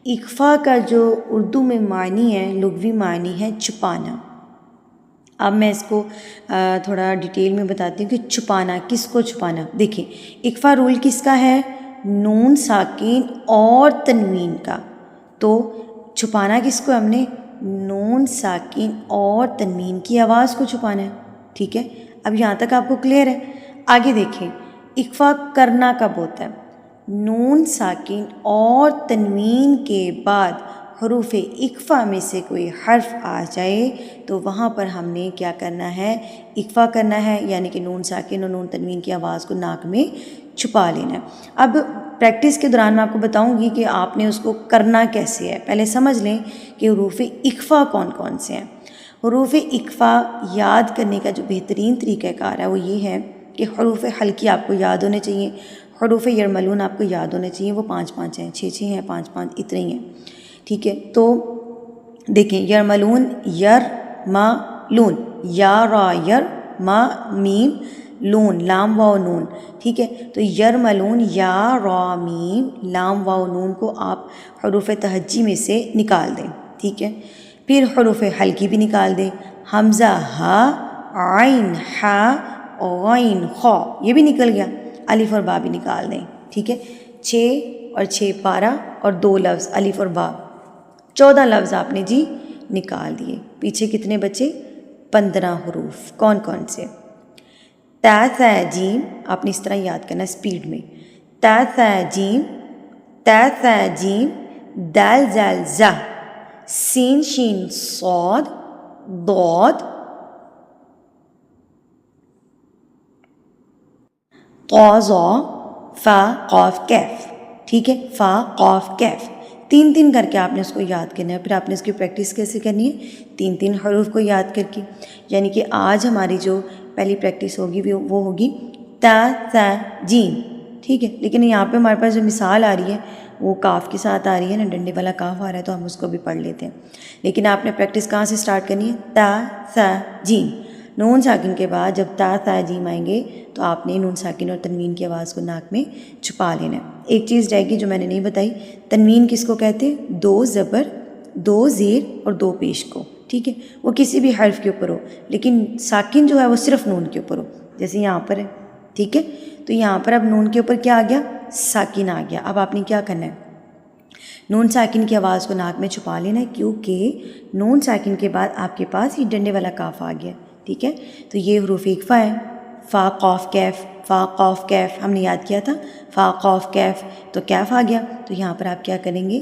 اخفا کا جو اردو میں معنی ہے، لغوی معنی ہے چھپانا۔ اب میں اس کو تھوڑا ڈیٹیل میں بتاتی ہوں کہ چھپانا، کس کو چھپانا۔ دیکھیں اخفا رول کس کا ہے؟ نون ساکن اور تنوین کا۔ تو چھپانا کس کو ہم نے؟ نون ساکن اور تنوین کی آواز کو چھپانا ہے، ٹھیک ہے۔ اب یہاں تک آپ کو کلیئر ہے؟ آگے دیکھیں اخفا کرنا کب ہوتا ہے؟ نون ساکن اور تنوین کے بعد حروف اخفا میں سے کوئی حرف آ جائے تو وہاں پر ہم نے کیا کرنا ہے؟ اخفا کرنا ہے، یعنی کہ نون ساکن اور نون تنوین کی آواز کو ناک میں چھپا لینا ہے۔ اب پریکٹس کے دوران میں آپ کو بتاؤں گی کہ آپ نے اس کو کرنا کیسے ہے۔ پہلے سمجھ لیں کہ حروف اخفا کون کون سے ہیں۔ حروف اخفا یاد کرنے کا جو بہترین طریقہ کار ہے وہ یہ ہے کہ حروف حلقی آپ کو یاد ہونے چاہیے، حروف یرملون آپ کو یاد ہونے چاہیے، وہ 5 ہیں، 6 ہیں، 5 اتنے ہی ہیں، ٹھیک ہے۔ تو دیکھیں یرملون، یرملون، یا را یر، ما میم لون، لام واو نون، ٹھیک ہے۔ تو یرملون یا را میم لام واو نون کو آپ حروف تہجی میں سے نکال دیں، ٹھیک ہے۔ پھر حروف حلقی بھی نکال دیں، حمزہ ہا، عین ہا، غین خا، یہ بھی نکل گیا۔ الف اور با بھی نکال دیں، ٹھیک ہے۔ 6 اور 6 12 اور 2 لفظ الف اور با، 14 لفظ آپ نے جی نکال دیے۔ پیچھے کتنے بچے؟ 15 حروف۔ کون کون سے؟ تا ثا جیم، آپ نے اس طرح یاد کرنا سپیڈ میں، تا ثا جیم، تا ثا جیم، دال زال زا، سین شین صاد، ضاد، طا ظا، فا قاف کیف، ٹھیک ہے۔ فا قاف کیف 3 کر کے آپ نے اس کو یاد کرنا ہے۔ پھر آپ نے اس کی پریکٹس کیسے کرنی ہے؟ 3 حروف کو یاد کر کے، یعنی کہ آج ہماری جو پہلی پریکٹس ہوگی وہ ہوگی تا ثا جیم، ٹھیک ہے۔ لیکن یہاں پہ ہمارے پاس جو مثال آ رہی ہے وہ کاف کے ساتھ آ رہی ہے نا، ڈنڈے والا کاف آ رہا ہے، تو ہم اس کو بھی پڑھ لیتے ہیں۔ لیکن آپ نے پریکٹس کہاں سے سٹارٹ کرنی ہے؟ تا ثا جیم، نون ساکن کے بعد جب تا ثا جیم آئیں گے تو آپ نے نون ساکن اور تنوین کی آواز کو ناک میں چھپا لینا ہے۔ ایک چیز رہے گی جو میں نے نہیں بتائی، تنوین کس کو کہتے ہیں؟ 2 زبر، 2 زیر اور 2 پیش کو، ٹھیک ہے۔ وہ کسی بھی حرف کے اوپر ہو، لیکن ساکن جو ہے وہ صرف نون کے اوپر ہو، جیسے یہاں پر ہے، ٹھیک ہے۔ تو یہاں پر اب نون کے اوپر کیا آ گیا؟ ساکن آ گیا۔ اب آپ نے کیا کرنا ہے؟ نون ساکن کی آواز کو ناک میں چھپا لینا ہے، کیونکہ نون ساکن کے بعد آپ کے پاس یہ ڈنڈے والا کاف آ گیا، ٹھیک ہے۔ تو یہ حروف اخفا ہے، فا قاف کیف، فا قاف کیف ہم نے یاد کیا تھا، فا قاف کیف، تو کیف آ گیا۔ تو یہاں پر آپ کیا کریں گے؟